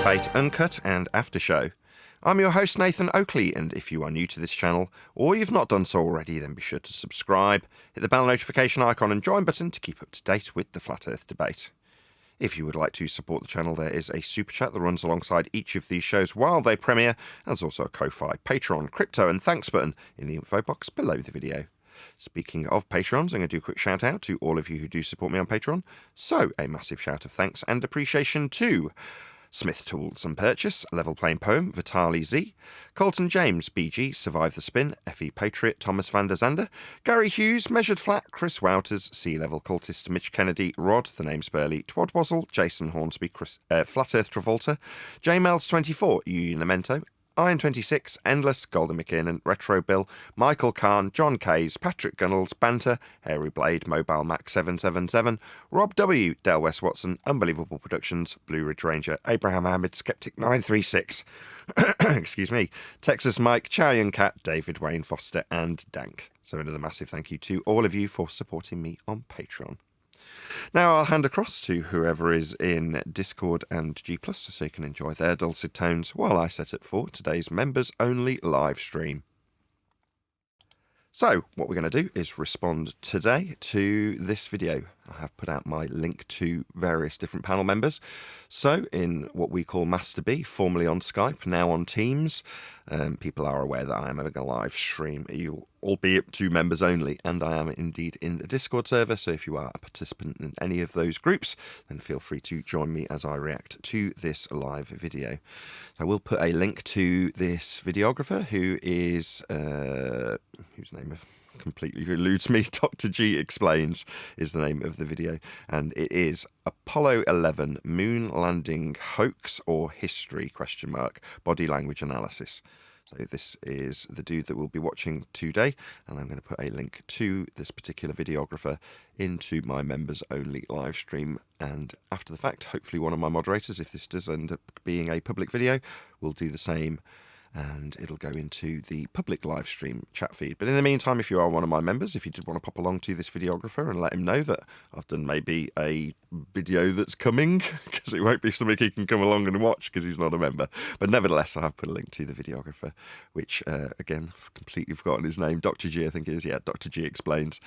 debate uncut and after show. I'm your host Nathan Oakley, and if you are new to this channel, or you've not done so already, then be sure to subscribe, hit the bell notification icon and join button to keep up to date with the Flat Earth debate. If you would like to support the channel, there is a super chat that runs alongside each of these shows while they premiere, and there's also a Ko-Fi, Patreon, crypto and thanks button in the info box below the video. Speaking of Patrons, I'm going to do a quick shout out to all of you who do support me on Patreon. So, a massive shout of thanks and appreciation to Smith Tools and Purchase, Level Plain Poem, Vitali Z, Colton James, BG, Survive the Spin, FE Patriot, Thomas van der Zander, Gary Hughes, Measured Flat, Chris Wouters, Sea Level Cultist, Mitch Kennedy, Rod, The Name's Burley, Twad Wazzle, Jason Hornsby, Flat Earth Travolta, JMels24, Unimento, Iron26, Endless, Golden McKinnon, Retro Bill, Michael Kahn, John Kays, Patrick Gunnels, Banter, Hairy Blade, Mobile Mac 777, Rob W, Del West Watson, Unbelievable Productions, Blue Ridge Ranger, Abraham Ahmed, Skeptic 936, excuse me, Texas Mike, Chow Yun Cat, David Wayne Foster, and Dank. So another massive thank you to all of you for supporting me on Patreon. Now I'll hand across to whoever is in Discord and G+, so you can enjoy their dulcet tones while I set it for today's members-only live stream. So, what we're going to do is respond today to this video. I have put out my link to various different panel members. So, in what we call Master B, formerly on Skype, now on Teams, people are aware that I am having a live stream, albeit to members only, and I am indeed in the Discord server, so if you are a participant in any of those groups, then feel free to join me as I react to this live video. I will put a link to this videographer who is, whose name completely eludes me, Dr. G Explains is the name of the video, and it is Apollo 11 Moon Landing Hoax or History, ? Body Language Analysis. So this is the dude that we'll be watching today, and I'm going to put a link to this particular videographer into my members only live stream, and after the fact, hopefully one of my moderators, if this does end up being a public video, will do the same, and it'll go into the public live stream chat feed. But in the meantime, if you are one of my members, if you did want to pop along to this videographer and let him know that I've done maybe a video that's coming, because it won't be something he can come along and watch because he's not a member. But nevertheless, I have put a link to the videographer, which, again, I've completely forgotten his name. Dr. G, I think it is. Yeah, Dr. G Explains.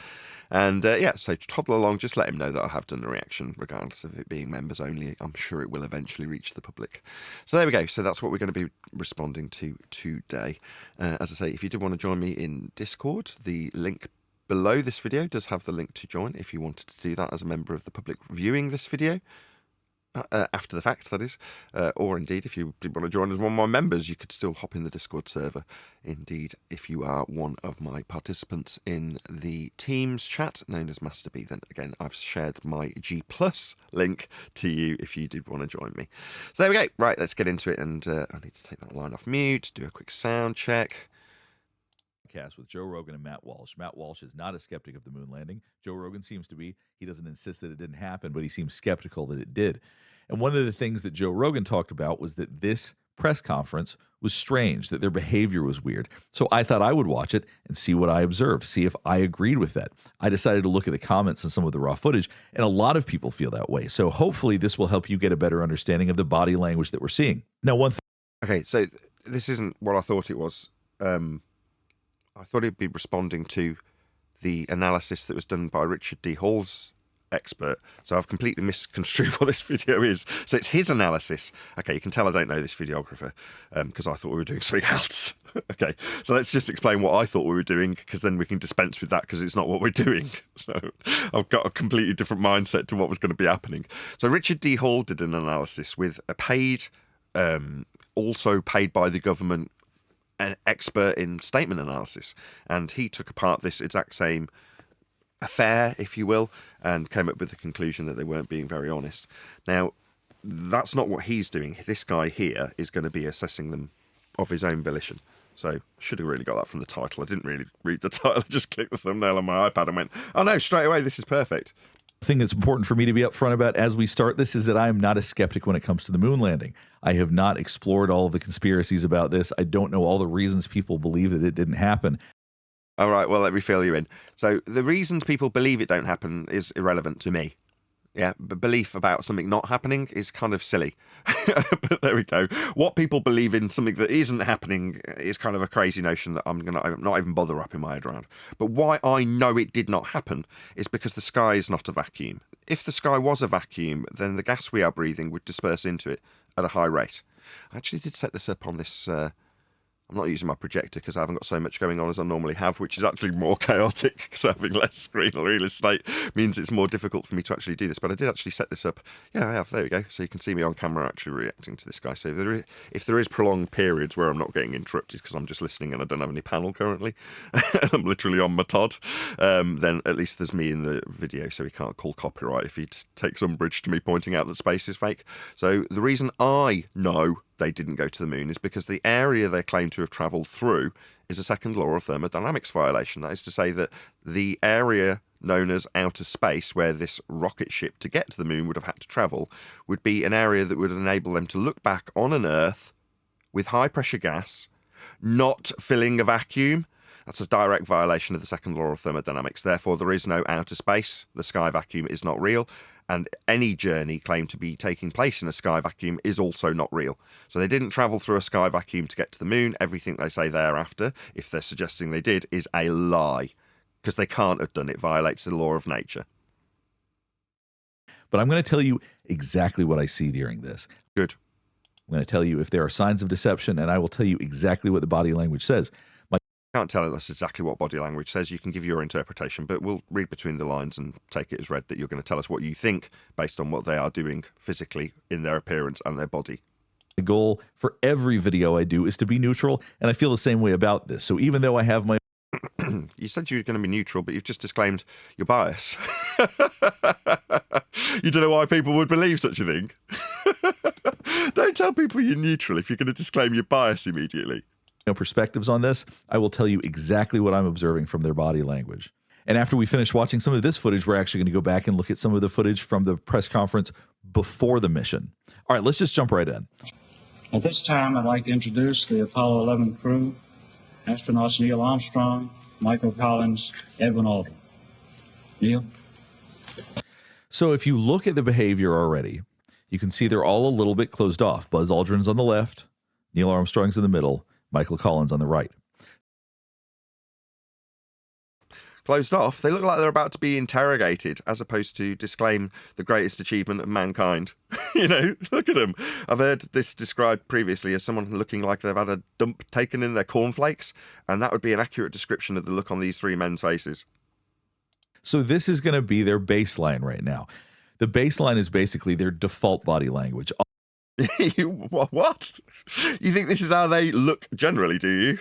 And yeah, so toddle along, just let him know that I have done a reaction, regardless of it being members only. I'm sure it will eventually reach the public. So there we go. So that's what we're going to be responding to today. As I say, if you did want to join me in Discord, the link below this video does have the link to join if you wanted to do that as a member of the public viewing this video. After the fact, that is. Or indeed, if you did want to join as one of my members, you could still hop in the Discord server. Indeed, if you are one of my participants in the Teams chat, known as Master B, then again, I've shared my G+ link to you if you did want to join me. So there we go. Right, let's get into it, and I need to take that line off mute, do a quick sound check. With Joe Rogan and Matt Walsh. Matt Walsh is not a skeptic of the moon landing. Joe Rogan seems to be. He doesn't insist that it didn't happen, but he seems skeptical that it did. And one of the things that Joe Rogan talked about was that this press conference was strange, that their behavior was weird. So I thought I would watch it and see what I observed, see if I agreed with that. I decided to look at the comments and some of the raw footage, and a lot of people feel that way. So hopefully this will help you get a better understanding of the body language that we're seeing. Now, one thing. Okay, so this isn't what I thought it was. I thought he'd be responding to the analysis that was done by Richard D. Hall's expert. So I've completely misconstrued what this video is. So it's his analysis. Okay, you can tell I don't know this videographer because I thought we were doing something else. Okay, so let's just explain what I thought we were doing, because then we can dispense with that because it's not what we're doing. So I've got a completely different mindset to what was going to be happening. So Richard D. Hall did an analysis with a paid, also paid by the government, an expert in statement analysis, and he took apart this exact same affair, if you will, and came up with the conclusion that they weren't being very honest. Now, that's not what he's doing. This guy here is going to be assessing them of his own volition. So I should have really got that from the title. I didn't really read the title. I just clicked the thumbnail on my iPad and went, oh no, straight away, this is perfect. Thing that's important for me to be upfront about as we start this is that I am not a skeptic when it comes to the moon landing. I have not explored all of the conspiracies about this. I don't know all the reasons people believe that it didn't happen. All right, well, let me fill you in. So the reasons people believe it don't happen is irrelevant to me. Yeah, belief about something not happening is kind of silly. But there we go. What people believe in something that isn't happening is kind of a crazy notion that I'm not even bother wrapping my head around. But why I know it did not happen is because the sky is not a vacuum. If the sky was a vacuum, then the gas we are breathing would disperse into it at a high rate. I actually did set this up on this... I'm not using my projector because I haven't got so much going on as I normally have, which is actually more chaotic because having less screen real estate means it's more difficult for me to actually do this. But I did actually set this up. Yeah, I have. There we go. So you can see me on camera actually reacting to this guy. So if there is prolonged periods where I'm not getting interrupted because I'm just listening and I don't have any panel currently, I'm literally on my Todd, then at least there's me in the video, so he can't call copyright if he takes umbrage to me pointing out that space is fake. So the reason I know they didn't go to the moon is because the area they claim to have travelled through is a second law of thermodynamics violation. That is to say that the area known as outer space, where this rocket ship to get to the moon would have had to travel, would be an area that would enable them to look back on an Earth with high pressure gas, not filling a vacuum. That's a direct violation of the second law of thermodynamics. Therefore, there is no outer space. The sky vacuum is not real. And any journey claimed to be taking place in a sky vacuum is also not real. So they didn't travel through a sky vacuum to get to the moon. Everything they say thereafter, if they're suggesting they did, is a lie. Because they can't have done it. It violates the law of nature. But I'm going to tell you exactly what I see during this. Good. I'm going to tell you if there are signs of deception, and I will tell you exactly what the body language says. Can't tell us exactly what body language says. You can give your interpretation, but we'll read between the lines and take it as read that you're going to tell us what you think based on what they are doing physically in their appearance and their body. The goal for every video I do is to be neutral, and I feel the same way about this. So even though I have my... You said you were going to be neutral, but you've just disclaimed your bias. You don't know why people would believe such a thing. Don't tell people you're neutral if you're going to disclaim your bias immediately. Perspectives on this, I will tell you exactly what I'm observing from their body language. And after we finish watching some of this footage, we're actually going to go back and look at some of the footage from the press conference before the mission. All right, let's just jump right in. At this time, I'd like to introduce the Apollo 11 crew, astronauts Neil Armstrong, Michael Collins, Edwin Aldrin. Neil? So if you look at the behavior already, you can see they're all a little bit closed off. Buzz Aldrin's on the left, Neil Armstrong's in the middle, Michael Collins on the right. Closed off. They look like they're about to be interrogated as opposed to disclaim the greatest achievement of mankind. You know, look at them. I've heard this described previously as someone looking like they've had a dump taken in their cornflakes, and that would be an accurate description of the look on these three men's faces. So this is going to be their baseline right now. The baseline is basically their default body language. What? You think this is how they look generally, do you?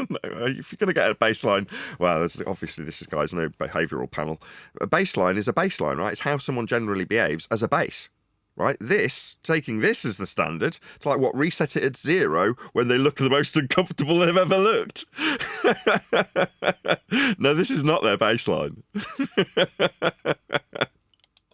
No, if you're going to get a baseline, well, obviously this guy's no behavioural panel. A baseline is a baseline, right? It's how someone generally behaves as a base, right? Taking this as the standard, it's like what, reset it at 0 when they look the most uncomfortable they've ever looked. No, this is not their baseline.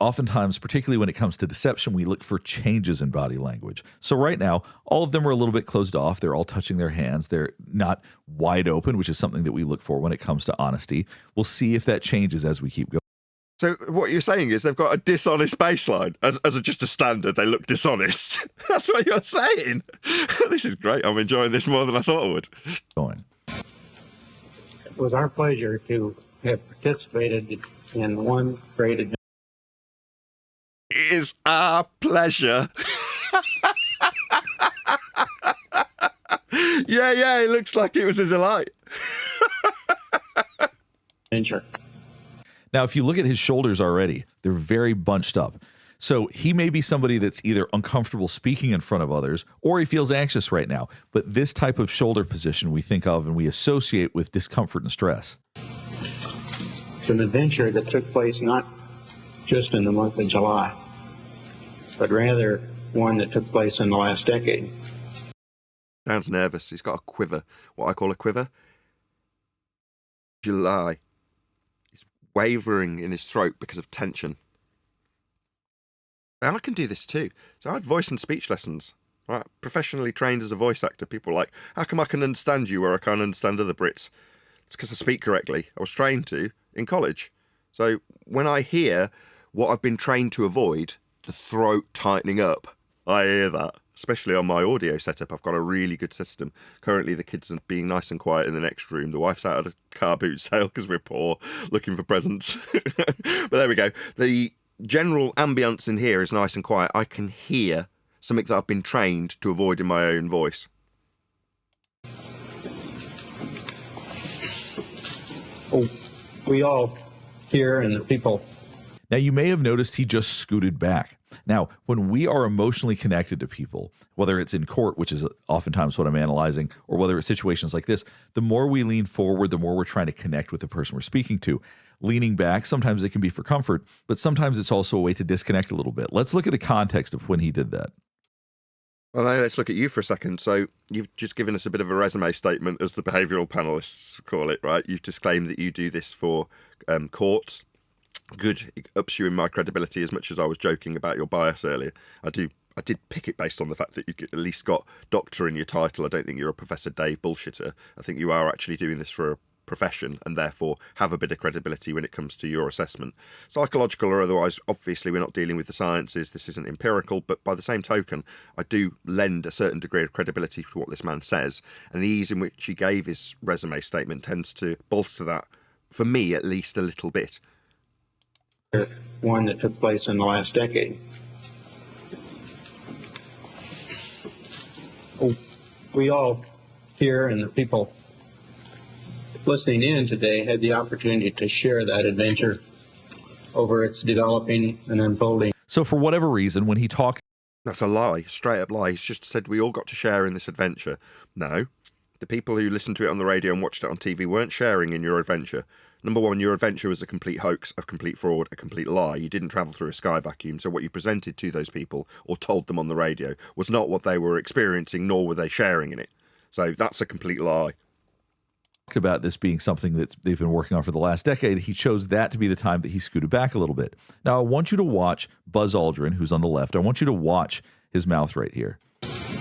Oftentimes, particularly when it comes to deception, we look for changes in body language. So right now, all of them are a little bit closed off. They're all touching their hands. They're not wide open, which is something that we look for when it comes to honesty. We'll see if that changes as we keep going. So what you're saying is they've got a dishonest baseline. Just a standard, they look dishonest. That's what you're saying. This is great. I'm enjoying this more than I thought I would. It was our pleasure to have participated in one great adventure. It is our pleasure. Yeah, it looks like it was a delight. Now, if you look at his shoulders already, they're very bunched up. So he may be somebody that's either uncomfortable speaking in front of others or he feels anxious right now. But this type of shoulder position we think of and we associate with discomfort and stress. It's an adventure that took place not just in the month of July, but rather one that took place in the last decade. Sounds nervous. He's got a quiver. What I call a quiver. July. He's wavering in his throat because of tension. And I can do this too. So I had voice and speech lessons. Right? Professionally trained as a voice actor. People are like, how come I can understand you where I can't understand other Brits? It's because I speak correctly. I was trained to in college. So when I hear what I've been trained to avoid, the throat tightening up. I hear that, especially on my audio setup. I've got a really good system. Currently, the kids are being nice and quiet in the next room. The wife's out at a car boot sale because we're poor, looking for presents. But there we go. The general ambience in here is nice and quiet. I can hear something that I've been trained to avoid in my own voice. Oh, we all here and the people. Now, you may have noticed he just scooted back. Now, when we are emotionally connected to people, whether it's in court, which is oftentimes what I'm analyzing, or whether it's situations like this, the more we lean forward, the more we're trying to connect with the person we're speaking to. Leaning back, sometimes it can be for comfort, but sometimes it's also a way to disconnect a little bit. Let's look at the context of when he did that. Well, now let's look at you for a second. So you've just given us a bit of a resume statement, as the behavioural panellists call it, right? You've disclaimed that you do this for courts. Good, it ups you in my credibility, as much as I was joking about your bias earlier. I did pick it based on the fact that you at least got doctor in your title. I don't think you're a Professor Dave bullshitter. I think you are actually doing this for a profession and therefore have a bit of credibility when it comes to your assessment. Psychological or otherwise, obviously we're not dealing with the sciences, this isn't empirical, but by the same token, I do lend a certain degree of credibility to what this man says, and the ease in which he gave his resume statement tends to bolster that, for me at least, a little bit. One that took place in the last decade. Oh, we all here and the people listening in today had the opportunity to share that adventure over its developing and unfolding. So for whatever reason, when he talked... That's a lie, straight up lie. He's just said we all got to share in this adventure. No, the people who listened to it on the radio and watched it on TV weren't sharing in your adventure. Number one, your adventure was a complete hoax, a complete fraud, a complete lie. You didn't travel through a sky vacuum, so what you presented to those people or told them on the radio was not what they were experiencing, nor were they sharing in it. So that's a complete lie. About this being something that they've been working on for the last decade, he chose that to be the time that he scooted back a little bit. Now, I want you to watch Buzz Aldrin, who's on the left. I want you to watch his mouth right here.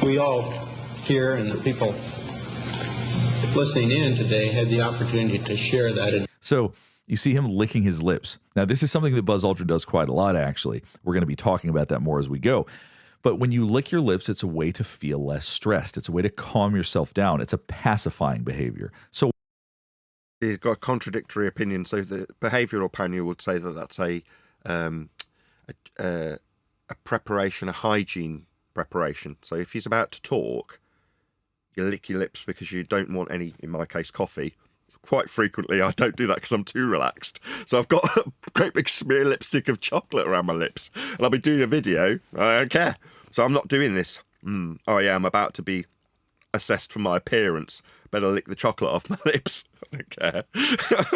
We all here and the people listening in today had the opportunity to share that. So you see him licking his lips. Now, this is something that Buzz Aldrin does quite a lot, actually. We're going to be talking about that more as we go. But when you lick your lips, it's a way to feel less stressed. It's a way to calm yourself down. It's a pacifying behavior. So he's got a contradictory opinion. So the behavioural panel would say that that's a preparation, a hygiene preparation. So if he's about to talk, you lick your lips because you don't want any, in my case, coffee. Quite frequently, I don't do that because I'm too relaxed. So I've got a great big smear lipstick of chocolate around my lips. And I'll be doing a video. I don't care. So I'm not doing this. Oh, yeah, I'm about to be assessed for my appearance. Better lick the chocolate off my lips. I don't care.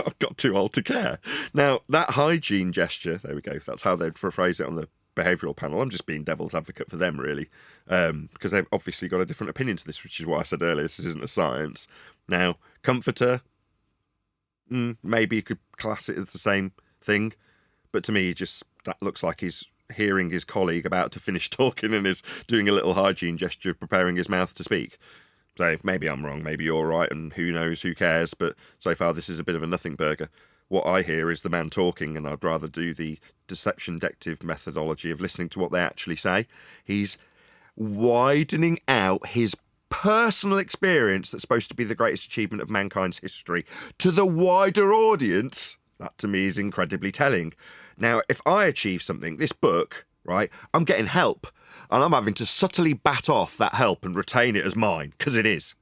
I've got too old to care. Now, that hygiene gesture, there we go. That's how they'd phrase it on the behavioural panel. I'm just being devil's advocate for them, really, because they've obviously got a different opinion to this, which is what I said earlier. This isn't a science. Now, comforter, maybe you could class it as the same thing, but to me, just that looks like he's hearing his colleague about to finish talking and is doing a little hygiene gesture, preparing his mouth to speak. So maybe I'm wrong, maybe you're right, and who knows, who cares, but so far this is a bit of a nothing burger. What I hear is the man talking, and I'd rather do the deception-dective methodology of listening to what they actually say. He's widening out his personal experience that's supposed to be the greatest achievement of mankind's history to the wider audience. That to me is incredibly telling. Now, if I achieve something, this book, right, I'm getting help, and I'm having to subtly bat off that help and retain it as mine, because it is.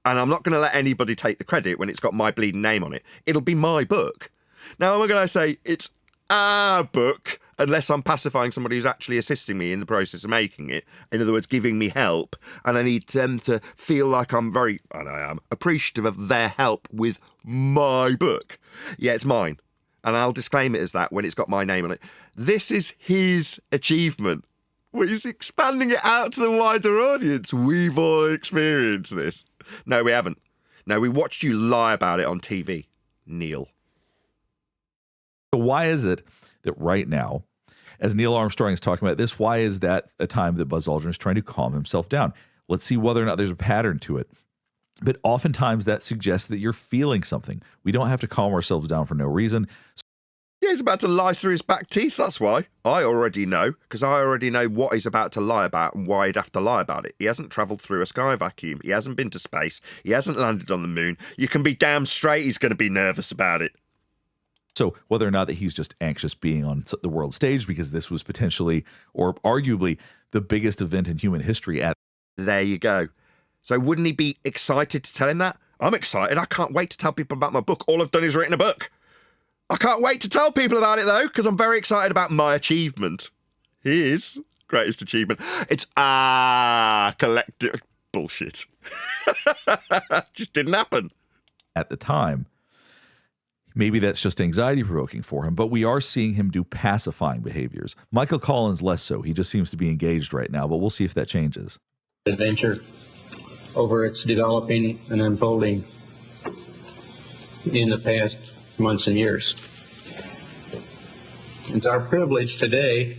And I'm not going to let anybody take the credit when it's got my bleeding name on it. It'll be my book. Now, I'm going to say it's our book, unless I'm pacifying somebody who's actually assisting me in the process of making it. In other words, giving me help. And I need them to feel like I'm very, and I am, appreciative of their help with my book. Yeah, it's mine. And I'll disclaim it as that when it's got my name on it. This is his achievement. Well, he's expanding it out to the wider audience. We've all experienced this. No, we haven't. No, we watched you lie about it on TV, Neil. So why is it that right now, as Neil Armstrong is talking about this, why is that a time that Buzz Aldrin is trying to calm himself down? Let's see whether or not there's a pattern to it. But oftentimes that suggests that you're feeling something. We don't have to calm ourselves down for no reason. Yeah, he's about to lie through his back teeth, that's why. I already know, because I already know what he's about to lie about and why he'd have to lie about it. He hasn't travelled through a sky vacuum. He hasn't been to space. He hasn't landed on the moon. You can be damn straight he's going to be nervous about it. So whether or not that he's just anxious being on the world stage because this was potentially or arguably the biggest event in human history at. There you go. So wouldn't he be excited to tell him that? I'm excited. I can't wait to tell people about my book. All I've done is written a book. I can't wait to tell people about it, though, because I'm very excited about my achievement. His greatest achievement. It's collective bullshit. Just didn't happen. At the time, maybe that's just anxiety provoking for him, but we are seeing him do pacifying behaviors. Michael Collins less so. He just seems to be engaged right now, but we'll see if that changes. Adventure over its developing and unfolding in the past months and years. It's our privilege today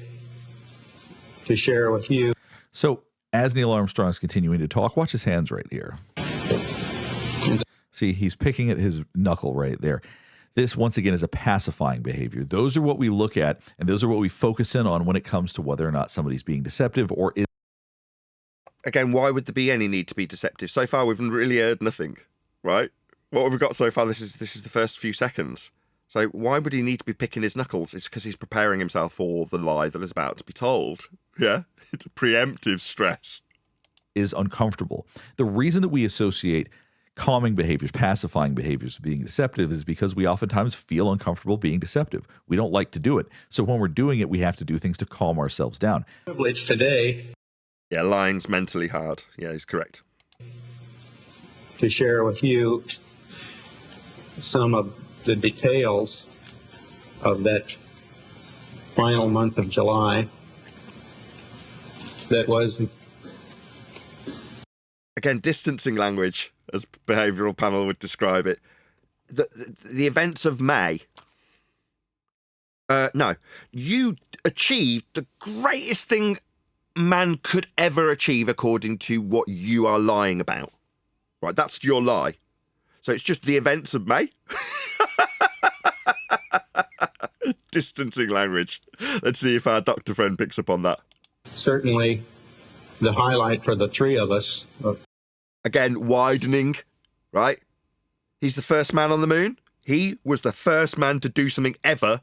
to share with you. So as Neil Armstrong's continuing to talk, watch his hands right here. See, he's picking at his knuckle right there. This, once again, is a pacifying behavior. Those are what we look at, and those are what we focus in on when it comes to whether or not somebody's being deceptive or is. Again, why would there be any need to be deceptive? So far, we've really heard nothing, right? What have we got so far? This is the first few seconds. So why would he need to be picking his knuckles? It's because he's preparing himself for the lie that is about to be told. Yeah? It's a preemptive stress. Is uncomfortable. The reason that we associate calming behaviors, pacifying behaviors with being deceptive is because we oftentimes feel uncomfortable being deceptive. We don't like to do it. So when we're doing it, we have to do things to calm ourselves down. Privilege today. Yeah, lying's mentally hard. Yeah, he's correct. To share with you some of the details of that final month of July that was. Again, distancing language, as behavioural panel would describe it. The events of May. No, you achieved the greatest thing man could ever achieve according to what you are lying about. Right, that's your lie. So it's just the events of May. Distancing language. Let's see if our doctor friend picks up on that. Certainly the highlight for the three of us. Again, widening, right? He's the first man on the moon. He was the first man to do something ever.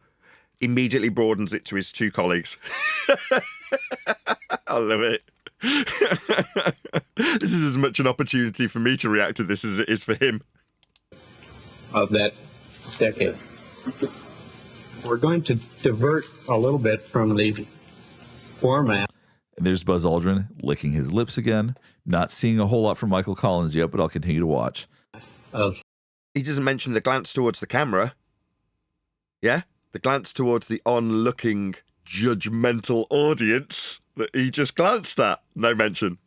Immediately broadens it to his two colleagues. I love it. This is as much an opportunity for me to react to this as it is for him. Of that decade. We're going to divert a little bit from the format. And there's Buzz Aldrin licking his lips again. Not seeing a whole lot from Michael Collins yet, but I'll continue to watch. He doesn't mention the glance towards the camera. Yeah? The glance towards the onlooking, judgmental audience that he just glanced at. No mention.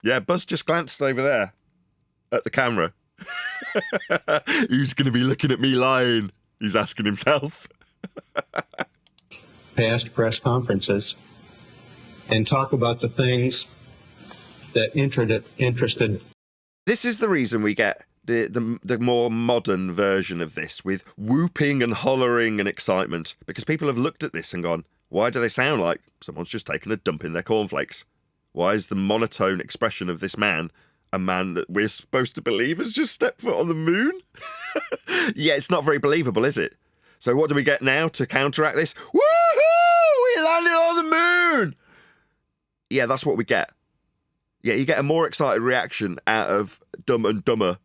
Yeah, Buzz just glanced over there at the camera. Who's going to be looking at me lying? He's asking himself. Past press conferences and talk about the things that interested. This is the reason we get the more modern version of this with whooping and hollering and excitement, because people have looked at this and gone, why do they sound like someone's just taken a dump in their cornflakes? Why is the monotone expression of this man a man that we're supposed to believe has just stepped foot on the moon? Yeah, it's not very believable, is it? So what do we get now to counteract this? Woohoo! We landed on the moon! Yeah, that's what we get. Yeah, you get a more excited reaction out of Dumb and Dumber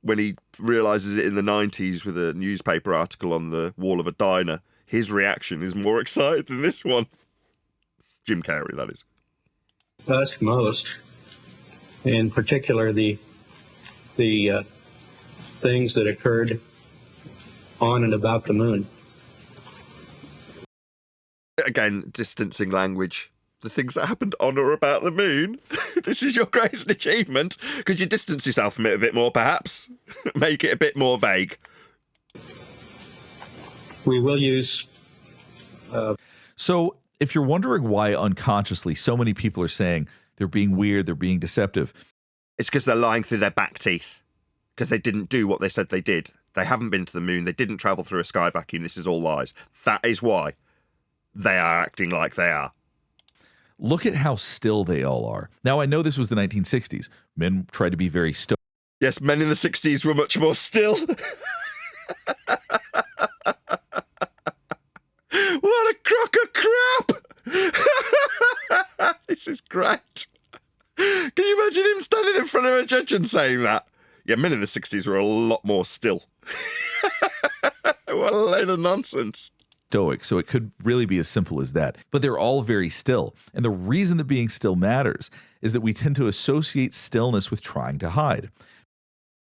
when he realises it in the 90s with a newspaper article on the wall of a diner. His reaction is more excited than this one. Jim Carrey, that is. Us most, in particular the things that occurred on and about the moon. Again, distancing language. The things that happened on or about the moon. This is your greatest achievement. Could you distance yourself from it a bit more, perhaps? Make it a bit more vague. We will use... So if you're wondering why unconsciously so many people are saying they're being weird, they're being deceptive. It's because they're lying through their back teeth. Because they didn't do what they said they did. They haven't been to the moon. They didn't travel through a sky vacuum. This is all lies. That is why they are acting like they are. Look at how still they all are. Now, I know this was the 1960s. Men tried to be very stoic. Yes, men in the 60s were much more still. What a crock of crap! This is great. Can you imagine him standing in front of a judge and saying that? Yeah, men in the 60s were a lot more still. What a load of nonsense. Stoic, so it could really be as simple as that. But they're all very still. And the reason that being still matters is that we tend to associate stillness with trying to hide.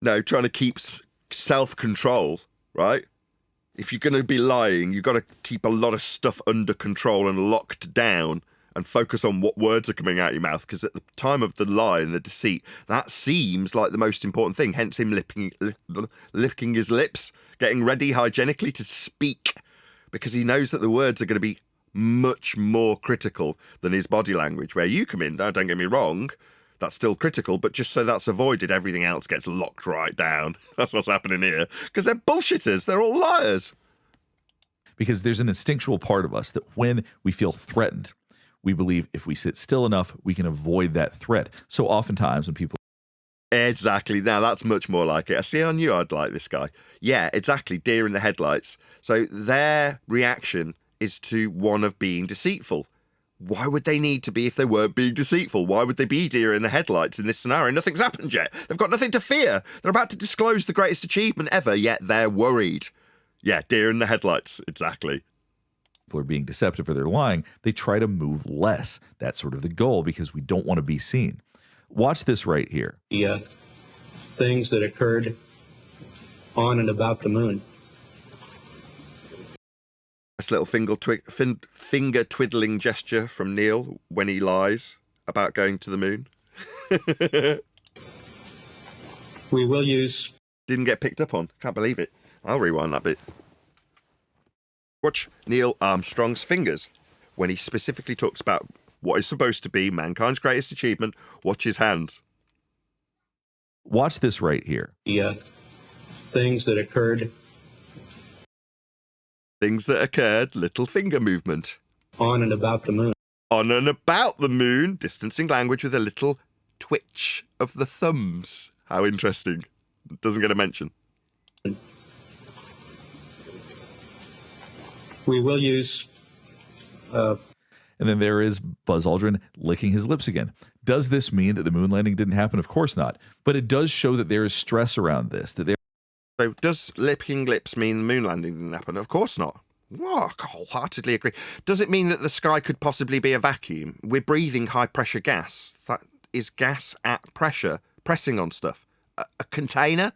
No, trying to keep self-control, right? If you're going to be lying, you've got to keep a lot of stuff under control and locked down and focus on what words are coming out of your mouth, because at the time of the lie and the deceit, that seems like the most important thing, hence him licking his lips, getting ready hygienically to speak, because he knows that the words are going to be much more critical than his body language. Where you come in, now, don't get me wrong, that's still critical, but just so that's avoided, everything else gets locked right down. That's what's happening here, because they're bullshitters, they're all liars. Because there's an instinctual part of us that when we feel threatened, we believe if we sit still enough, we can avoid that threat. So oftentimes when people... Exactly. Now, that's much more like it. I see, I knew I'd like this guy. Yeah, exactly. Deer in the headlights. So their reaction is to one of being deceitful. Why would they need to be if they weren't being deceitful? Why would they be deer in the headlights in this scenario? Nothing's happened yet. They've got nothing to fear. They're about to disclose the greatest achievement ever, yet they're worried. Yeah, deer in the headlights. Exactly. Are being deceptive or they're lying, they try to move less. That's sort of the goal, because we don't want to be seen. Watch this right here. The things that occurred on and about the moon. This little finger twiddling gesture from Neil when he lies about going to the moon. We will use... Didn't get picked up on. Can't believe it. I'll rewind that bit. Watch Neil Armstrong's fingers when he specifically talks about what is supposed to be mankind's greatest achievement. Watch his hands. Watch this right here. The things that occurred... Things that occurred, little finger movement. On and about the moon. On and about the moon, distancing language with a little twitch of the thumbs. How interesting. Doesn't get a mention. We will use... And then there is Buzz Aldrin licking his lips again. Does this mean that the moon landing didn't happen? Of course not. But it does show that there is stress around this. So does licking lips mean the moon landing didn't happen? Of course not. Oh, I wholeheartedly agree. Does it mean that the sky could possibly be a vacuum? We're breathing high-pressure gas. That is gas at pressure, pressing on stuff. A container?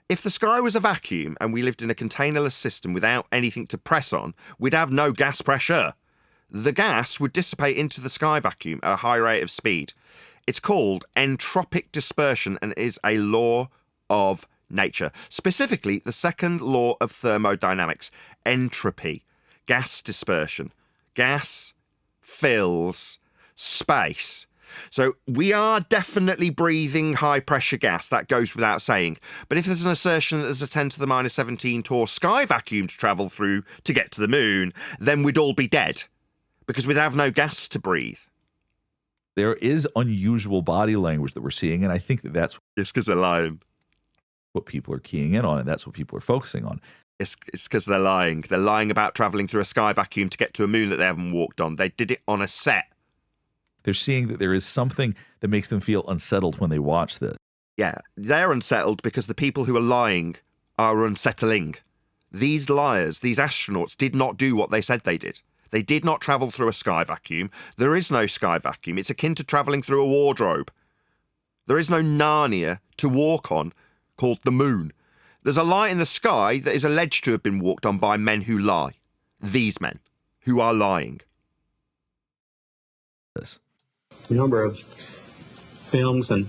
If the sky was a vacuum and we lived in a containerless system without anything to press on, we'd have no gas pressure. The gas would dissipate into the sky vacuum at a high rate of speed. It's called entropic dispersion and is a law of nature. Specifically, the second law of thermodynamics, entropy, gas dispersion. Gas fills space. So we are definitely breathing high-pressure gas. That goes without saying. But if there's an assertion that there's a 10 to the minus 17 torr sky vacuum to travel through to get to the moon, then we'd all be dead because we'd have no gas to breathe. There is unusual body language that we're seeing, and I think that that's... It's because they're lying. What people are keying in on, and that's what people are focusing on. It's because they're lying. They're lying about travelling through a sky vacuum to get to a moon that they haven't walked on. They did it on a set. They're seeing that there is something that makes them feel unsettled when they watch this. Yeah, they're unsettled because the people who are lying are unsettling. These liars, these astronauts, did not do what they said they did. They did not travel through a sky vacuum. There is no sky vacuum. It's akin to travelling through a wardrobe. There is no Narnia to walk on called the moon. There's a light in the sky that is alleged to have been walked on by men who lie. These men who are lying. This. A number of films and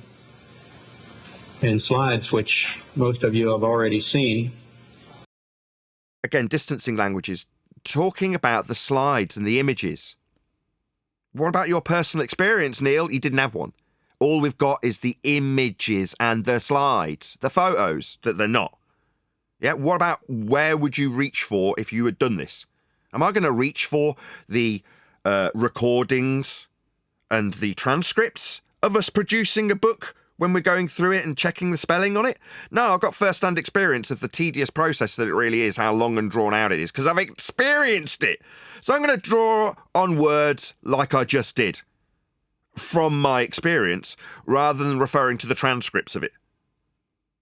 slides, which most of you have already seen. Again, distancing languages, talking about the slides and the images. What about your personal experience, Neil? You didn't have one. All we've got is the images and the slides, the photos, that they're not. Yeah, what about where would you reach for if you had done this? Am I going to reach for the recordings and the transcripts of us producing a book when we're going through it and checking the spelling on it? No, I've got first-hand experience of the tedious process that it really is, how long and drawn out it is, because I've experienced it. So I'm going to draw on words like I just did from my experience rather than referring to the transcripts of it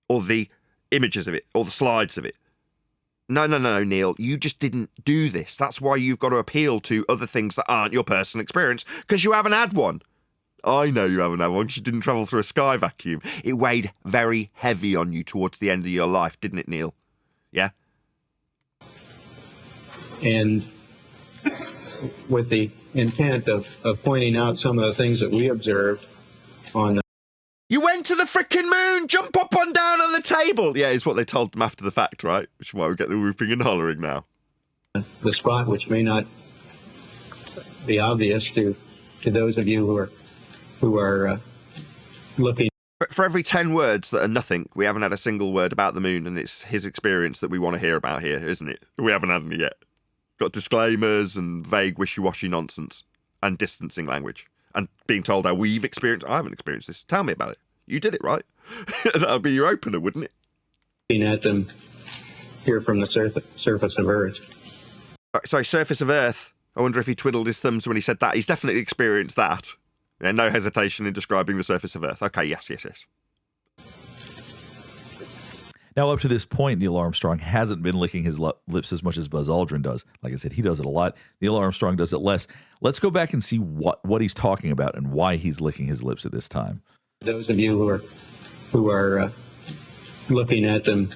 or the images of it or the slides of it. No, Neil, you just didn't do this. That's why you've got to appeal to other things that aren't your personal experience, because you haven't had one. I know you haven't had one because you didn't travel through a sky vacuum. It weighed very heavy on you towards the end of your life, didn't it, Neil? Yeah? And with the intent of pointing out some of the things that we observed on the You went to the frickin' moon! Jump up and down on the table! Yeah, is what they told them after the fact, right? Which is why we get the whooping and hollering now. the spot, which may not be obvious to those of you who are looking. For every 10 words that are nothing, we haven't had a single word about the moon, and it's his experience that we want to hear about here, isn't it? We haven't had any yet. Got disclaimers and vague wishy-washy nonsense and distancing language and being told how we've experienced. I haven't experienced this. Tell me about it. You did it, right? That would be your opener, wouldn't it? Looking at them here from the surface of Earth. Sorry, surface of Earth. I wonder if he twiddled his thumbs when he said that. He's definitely experienced that. Yeah, no hesitation in describing the surface of Earth. Okay, yes. Now, up to this point, Neil Armstrong hasn't been licking his lips as much as Buzz Aldrin does. Like I said, he does it a lot. Neil Armstrong does it less. Let's go back and see what he's talking about and why he's licking his lips at this time. Those of you who are looking at them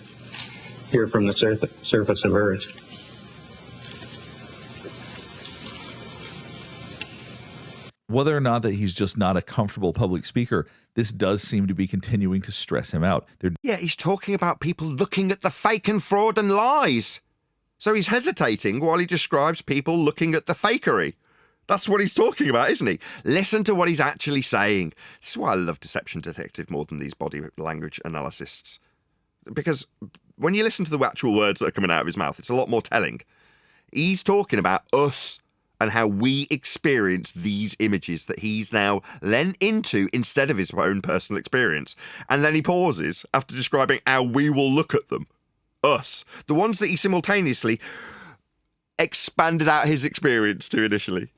here from the surface of Earth. Whether or not that he's just not a comfortable public speaker, this does seem to be continuing to stress him out. Yeah, he's talking about people looking at the fake and fraud and lies. So he's hesitating while he describes people looking at the fakery. That's what he's talking about, isn't he? Listen to what he's actually saying. This is why I love Deception Detective more than these body language analysts. Because when you listen to the actual words that are coming out of his mouth, it's a lot more telling. He's talking about us and how we experience these images that he's now lent into instead of his own personal experience. And then he pauses after describing how we will look at them. Us. The ones that he simultaneously expanded out his experience to initially.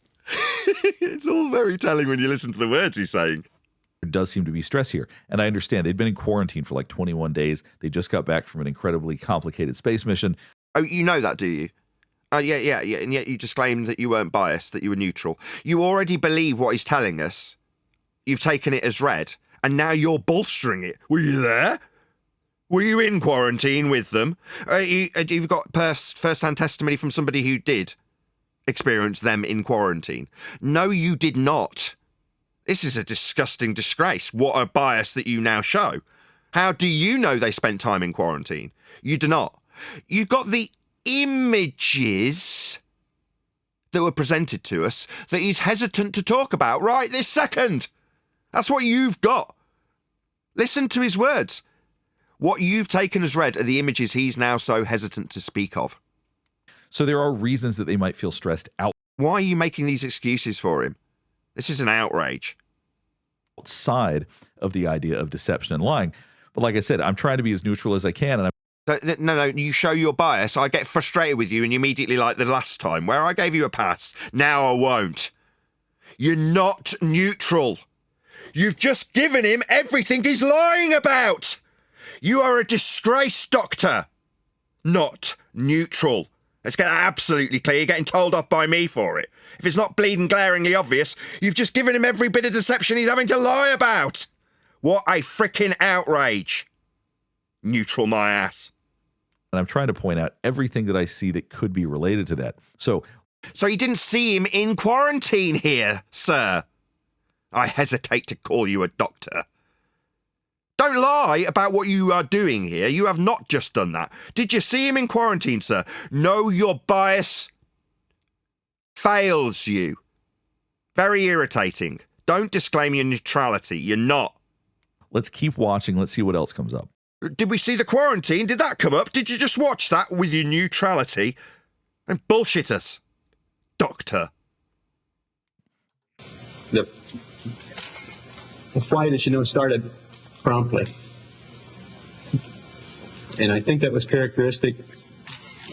It's all very telling when you listen to the words he's saying. There does seem to be stress here. And I understand they'd been in quarantine for like 21 days. They just got back from an incredibly complicated space mission. Oh, you know that, do you? Yeah. And yet you just claimed that you weren't biased, that you were neutral. You already believe what he's telling us. You've taken it as read, and now you're bolstering it. Were you there? Were you in quarantine with them? You've got first-hand testimony from somebody who did experience them in quarantine. No, you did not. This is a disgusting disgrace. What a bias that you now show. How do you know they spent time in quarantine? You do not. You got the images that were presented to us that he's hesitant to talk about right this second. That's what you've got. Listen to his words. What you've taken as read are the images he's now so hesitant to speak of. So there are reasons that they might feel stressed out. Why are you making these excuses for him? This is an outrage. Outside of the idea of deception and lying. But like I said, I'm trying to be as neutral as I can, and No, you show your bias. I get frustrated with you and you immediately, like the last time, where I gave you a pass. Now I won't. You're not neutral. You've just given him everything he's lying about. You are a disgrace, Doctor. Not neutral. Let's get that absolutely clear. You're getting told off by me for it. If it's not bleeding glaringly obvious, you've just given him every bit of deception he's having to lie about. What a frickin' outrage. Neutral my ass. And I'm trying to point out everything that I see that could be related to that. So you didn't see him in quarantine here, sir. I hesitate to call you a doctor. Don't lie about what you are doing here. You have not just done that. Did you see him in quarantine, sir? No, your bias fails you. Very irritating. Don't disclaim your neutrality. You're not. Let's keep watching. Let's see what else comes up. Did we see the quarantine? Did that come up? Did you just watch that with your neutrality? And bullshit us, Doctor. The flight, as you know, started promptly. And I think that was characteristic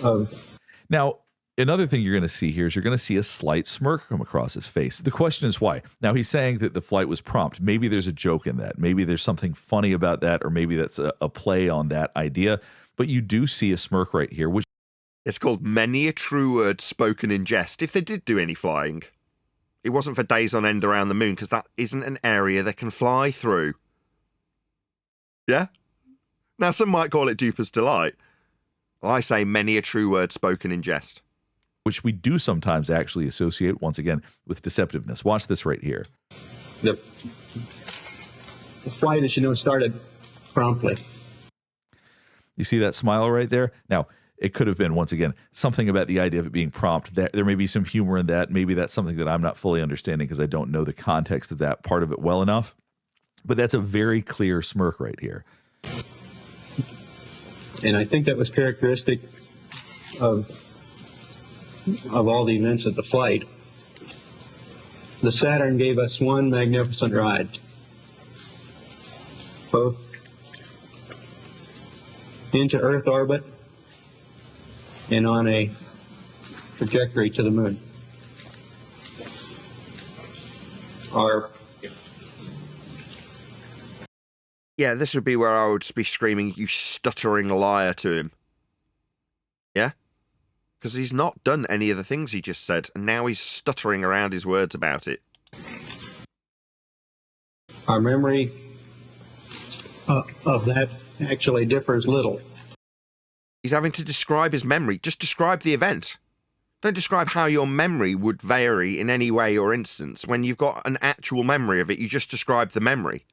of... Now, another thing you're going to see here is you're going to see a slight smirk come across his face. The question is why? Now, he's saying that the flight was prompt. Maybe there's a joke in that. Maybe there's something funny about that, or maybe that's a play on that idea. But you do see a smirk right here, which... It's called many a true word spoken in jest. If they did do any flying, it wasn't for days on end around the moon, because that isn't an area they can fly through. Yeah? Now, some might call it duper's delight. I say many a true word spoken in jest. Which we do sometimes actually associate, once again, with deceptiveness. Watch this right here. The flight, as you know, started promptly. You see that smile right there? Now, it could have been, once again, something about the idea of it being prompt. There may be some humor in that. Maybe that's something that I'm not fully understanding because I don't know the context of that part of it well enough. But that's a very clear smirk right here. And I think that was characteristic of all the events of the flight. The Saturn gave us one magnificent ride, both into Earth orbit and on a trajectory to the moon. Yeah, this would be where I would be screaming, "You stuttering liar," to him. Yeah? Because he's not done any of the things he just said, and now he's stuttering around his words about it. Our memory of that actually differs little. He's having to describe his memory. Just describe the event. Don't describe how your memory would vary in any way or instance. When you've got an actual memory of it, you just describe the memory.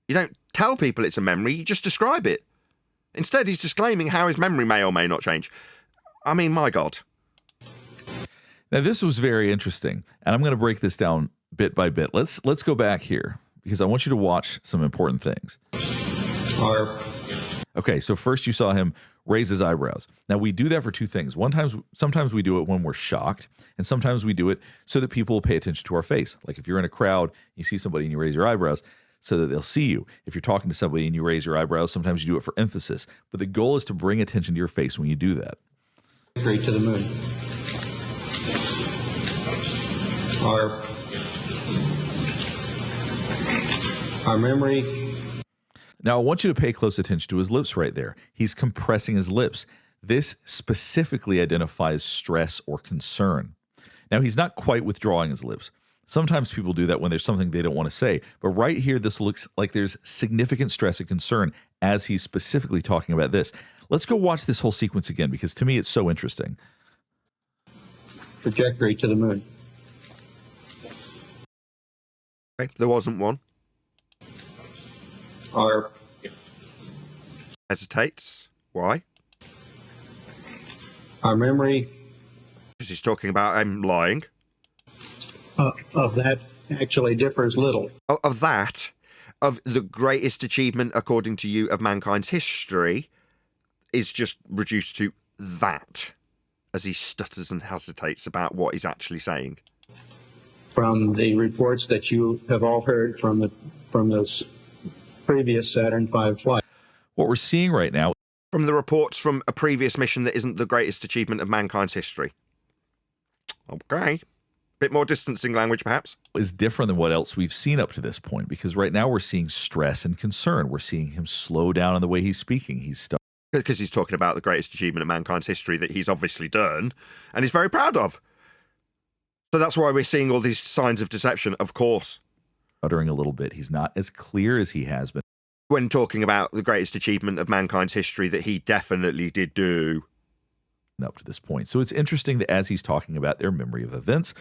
You don't tell people it's a memory, you just describe it. Instead, he's disclaiming how his memory may or may not change. I mean, my God. Now, this was very interesting, and I'm going to break this down bit by bit. Let's go back here, because I want you to watch some important things. Okay, so first you saw him raise his eyebrows. Now, we do that for two things. Sometimes we do it when we're shocked, and sometimes we do it so that people will pay attention to our face. Like if you're in a crowd, you see somebody and you raise your eyebrows so that they'll see you. If you're talking to somebody and you raise your eyebrows, sometimes you do it for emphasis. But the goal is to bring attention to your face when you do that. Straight to the moon. Our memory. Now, I want you to pay close attention to his lips right there. He's compressing his lips. This specifically identifies stress or concern. Now, he's not quite withdrawing his lips. Sometimes people do that when there's something they don't want to say. But right here, this looks like there's significant stress and concern as he's specifically talking about this. Let's go watch this whole sequence again, because to me, it's so interesting. Trajectory to the moon. Okay, there wasn't one. Our hesitates. Why? Our memory. Because he's talking about him lying. Of that actually differs little. Of the greatest achievement, according to you, of mankind's history, is just reduced to that, as he stutters and hesitates about what he's actually saying. From the reports that you have all heard from those previous Saturn V flights. What we're seeing right now, from the reports from a previous mission that isn't the greatest achievement of mankind's history. Okay. Bit more distancing language, perhaps. Is different than what else we've seen up to this point, because right now we're seeing stress and concern. We're seeing him slow down in the way he's speaking. Because he's talking about the greatest achievement of mankind's history that he's obviously done, and he's very proud of. So that's why we're seeing all these signs of deception, of course. Stuttering a little bit. He's not as clear as he has been. When talking about the greatest achievement of mankind's history that he definitely did do. Up to this point. So it's interesting that as he's talking about their memory of events.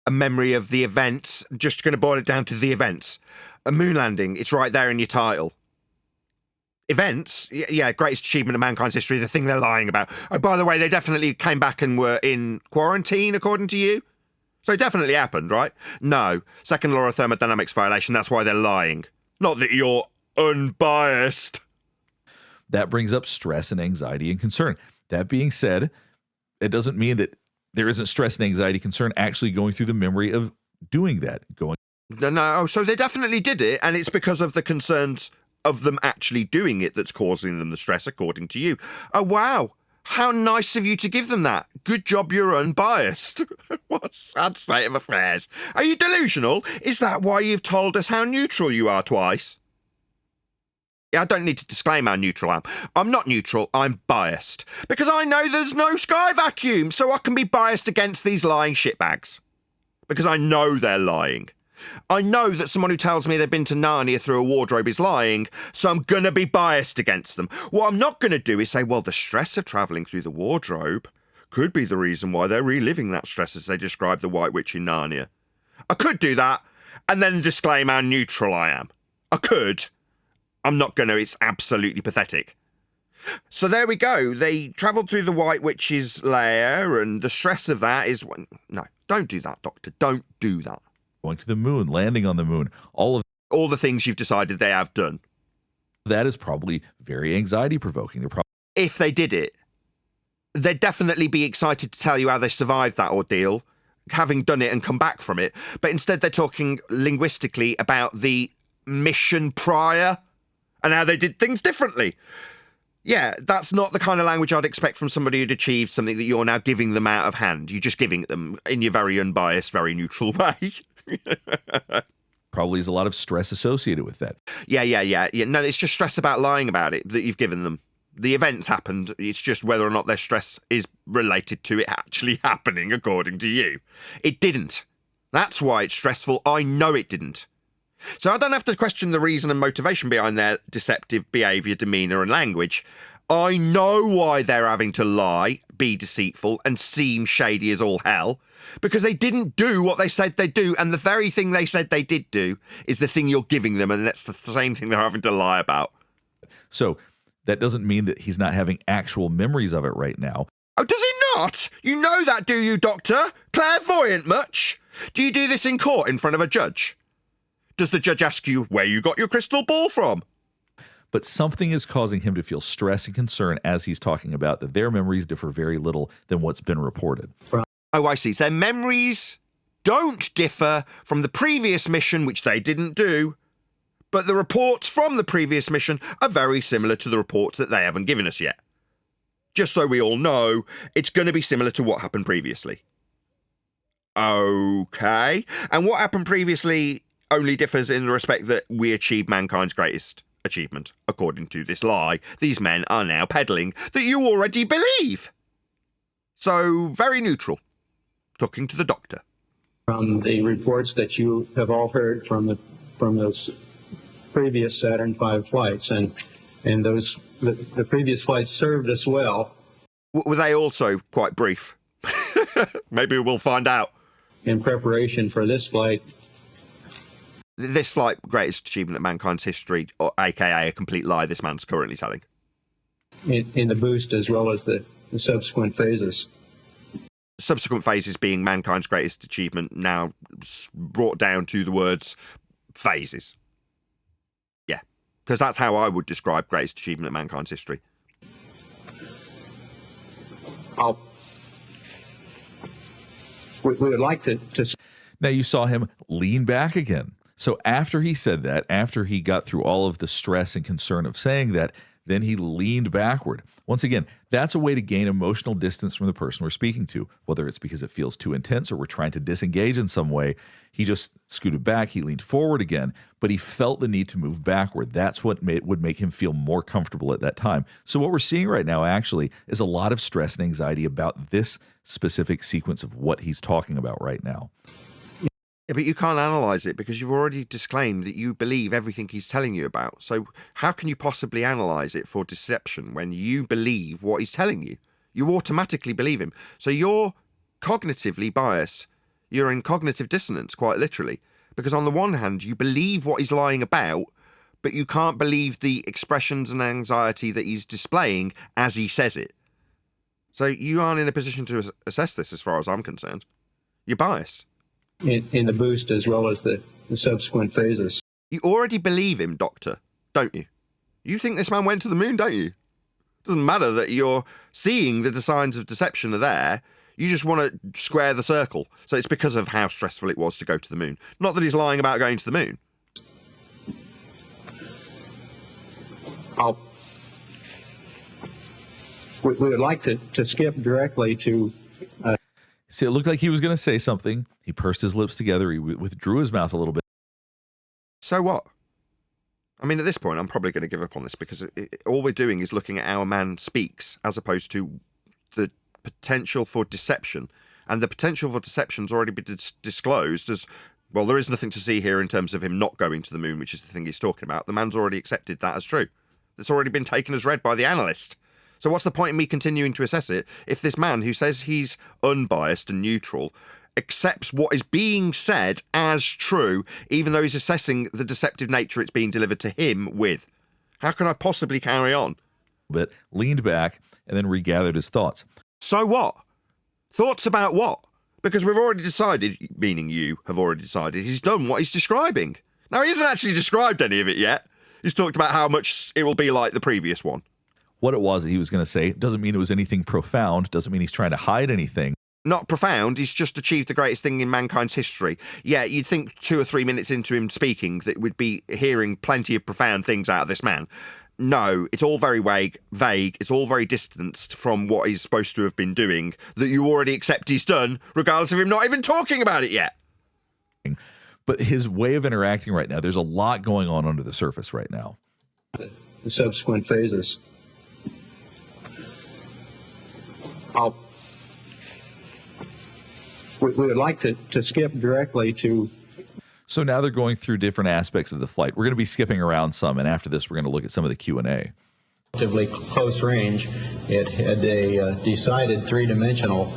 A memory of the events, just going to boil it down to the events. A moon landing, it's right there in your title. Events, yeah, greatest achievement of mankind's history, the thing they're lying about. Oh, by the way, they definitely came back and were in quarantine, according to you? So it definitely happened, right? No. Second law of thermodynamics violation, that's why they're lying. Not that you're unbiased. That brings up stress and anxiety and concern. That being said, it doesn't mean that there isn't stress and anxiety concern actually going through the memory of doing that. No, so they definitely did it, and it's because of the concerns of them actually doing it that's causing them the stress, according to you. Oh, wow. How nice of you to give them that. Good job you're unbiased. What a sad state of affairs. Are you delusional? Is that why you've told us how neutral you are twice? Yeah, I don't need to disclaim how neutral I am. I'm not neutral, I'm biased. Because I know there's no sky vacuum, so I can be biased against these lying shitbags. Because I know they're lying. I know that someone who tells me they've been to Narnia through a wardrobe is lying, so I'm going to be biased against them. What I'm not going to do is say, well, the stress of travelling through the wardrobe could be the reason why they're reliving that stress as they describe the White Witch in Narnia. I could do that and then disclaim how neutral I am. I could. I'm not going to. It's absolutely pathetic. So there we go. They travelled through the White Witch's lair, and the stress of that is... No, don't do that, Doctor. Don't do that. Going to the moon, landing on the moon, all the things you've decided they have done. That is probably very anxiety provoking. If they did it, they'd definitely be excited to tell you how they survived that ordeal, having done it and come back from it. But instead they're talking linguistically about the mission prior and how they did things differently. Yeah, that's not the kind of language I'd expect from somebody who'd achieved something that you're now giving them out of hand. You're just giving it them in your very unbiased, very neutral way. Probably is a lot of stress associated with that. Yeah. No, it's just stress about lying about it that you've given them. The events happened. It's just whether or not their stress is related to it actually happening, according to you. It didn't. That's why it's stressful. I know it didn't. So I don't have to question the reason and motivation behind their deceptive behaviour, demeanour and language. I know why they're having to lie, be deceitful and seem shady as all hell, because they didn't do what they said they'd do, and the very thing they said they did do is the thing you're giving them, and that's the same thing they're having to lie about. So that doesn't mean that he's not having actual memories of it right now. Oh, does he not? You know that, do you, Doctor? Clairvoyant much? Do you do this in court in front of a judge? Does the judge ask you where you got your crystal ball from? But something is causing him to feel stress and concern as he's talking about that their memories differ very little than what's been reported. Oh, I see. So their memories don't differ from the previous mission, which they didn't do, but the reports from the previous mission are very similar to the reports that they haven't given us yet. Just so we all know, it's going to be similar to what happened previously. Okay. And what happened previously only differs in the respect that we achieved mankind's greatest achievement, according to this lie these men are now peddling that you already believe. So, very neutral. Talking to the Doctor. From the reports that you have all heard from those previous Saturn V flights, and those the previous flights served us well. Were they also quite brief? Maybe we'll find out. In preparation for this flight. This flight, greatest achievement of mankind's history, or aka a complete lie this man's currently telling. In the boost as well as the subsequent phases. Subsequent phases being mankind's greatest achievement, now brought down to the words phases. Yeah, because that's how I would describe greatest achievement of mankind's history. We would like to... Now you saw him lean back again. So after he said that, after he got through all of the stress and concern of saying that, then he leaned backward. Once again, that's a way to gain emotional distance from the person we're speaking to, whether it's because it feels too intense or we're trying to disengage in some way. He just scooted back, he leaned forward again, but he felt the need to move backward. That's what would make him feel more comfortable at that time. So what we're seeing right now actually is a lot of stress and anxiety about this specific sequence of what he's talking about right now. Yeah, but you can't analyse it because you've already disclaimed that you believe everything he's telling you about. So how can you possibly analyse it for deception when you believe what he's telling you? You automatically believe him. So you're cognitively biased. You're in cognitive dissonance, quite literally. Because on the one hand, you believe what he's lying about, but you can't believe the expressions and anxiety that he's displaying as he says it. So you aren't in a position to assess this as far as I'm concerned. You're biased. In the boost as well as the subsequent phases. You already believe him, Doctor, don't you? You think this man went to the moon, don't you? Doesn't matter that you're seeing the signs of deception are there. You just want to square the circle. So it's because of how stressful it was to go to the moon. Not that he's lying about going to the moon. We would like to skip directly to... See, it looked like he was going to say something. He pursed his lips together. He withdrew his mouth a little bit. So what? I mean, at this point, I'm probably going to give up on this because all we're doing is looking at how a man speaks as opposed to the potential for deception. And the potential for deception's already been disclosed as, well, there is nothing to see here in terms of him not going to the moon, which is the thing he's talking about. The man's already accepted that as true. It's already been taken as read by the analyst. So what's the point in me continuing to assess it if this man who says he's unbiased and neutral accepts what is being said as true, even though he's assessing the deceptive nature it's being delivered to him with? How can I possibly carry on? But leaned back and then regathered his thoughts. So what? Thoughts about what? Because we've already decided, meaning you have already decided, he's done what he's describing. Now, he hasn't actually described any of it yet. He's talked about how much it will be like the previous one. What it was that he was going to say doesn't mean it was anything profound, doesn't mean he's trying to hide anything. Not profound, he's just achieved the greatest thing in mankind's history. Yeah, you'd think 2 or 3 minutes into him speaking that we'd be hearing plenty of profound things out of this man. No, it's all very vague, it's all very distanced from what he's supposed to have been doing, that you already accept he's done, regardless of him not even talking about it yet. But his way of interacting right now, there's a lot going on under the surface right now. The subsequent phases. We would like to skip directly to... So now they're going through different aspects of the flight. We're going to be skipping around some, and after this, we're going to look at some of the Q&A. Relatively close range. It had a decided three-dimensional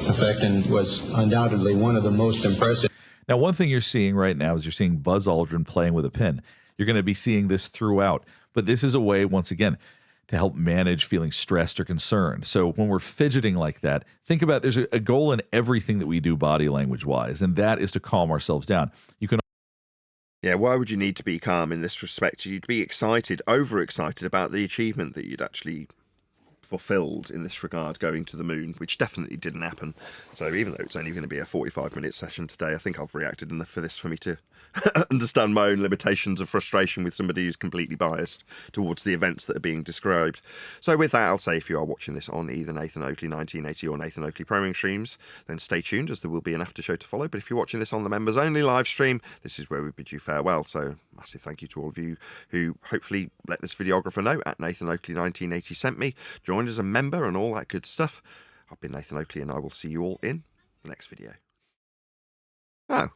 effect and was undoubtedly one of the most impressive. Now, one thing you're seeing right now is you're seeing Buzz Aldrin playing with a pen. You're going to be seeing this throughout. But this is a way, once again, to help manage feeling stressed or concerned. So when we're fidgeting like that, think about there's a goal in everything that we do body language-wise, and that is to calm ourselves down. You can... Yeah, why would you need to be calm in this respect? You'd be excited, overexcited about the achievement that you'd actually fulfilled in this regard, going to the moon, which definitely didn't happen. So even though it's only going to be a 45-minute session today, I think I've reacted enough for this for me to understand my own limitations of frustration with somebody who's completely biased towards the events that are being described. So with that, I'll say if you are watching this on either Nathan Oakley 1980 or Nathan Oakley Programming streams, then stay tuned as there will be an after show to follow. But if you're watching this on the members only live stream, this is where we bid you farewell. So massive thank you to all of you who hopefully let this videographer know at Nathan Oakley 1980 sent me, joined as a member and all that good stuff. I've been Nathan Oakley and I will see you all in the next video. Oh.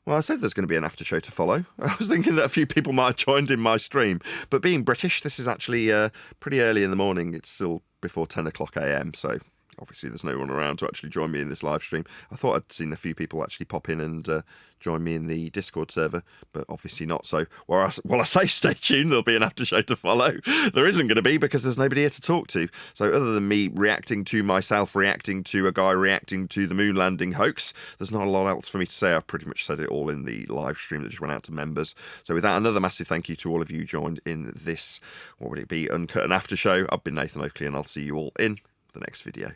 Well, I said there's going to be an after show to follow. I was thinking that a few people might have joined in my stream, but being British, this is actually pretty early in the morning. It's still before 10 o'clock a.m., so obviously there's no one around to actually join me in this live stream. I thought I'd seen a few people actually pop in and join me in the Discord server, but obviously not. So while I say stay tuned, there'll be an after show to follow. There isn't going to be because there's nobody here to talk to. So other than me reacting to myself, reacting to a guy reacting to the moon landing hoax, there's not a lot else for me to say. I've pretty much said it all in the live stream that just went out to members. So with that, another massive thank you to all of you joined in this, what would it be, uncut and after show. I've been Nathan Oakley and I'll see you all in the next video.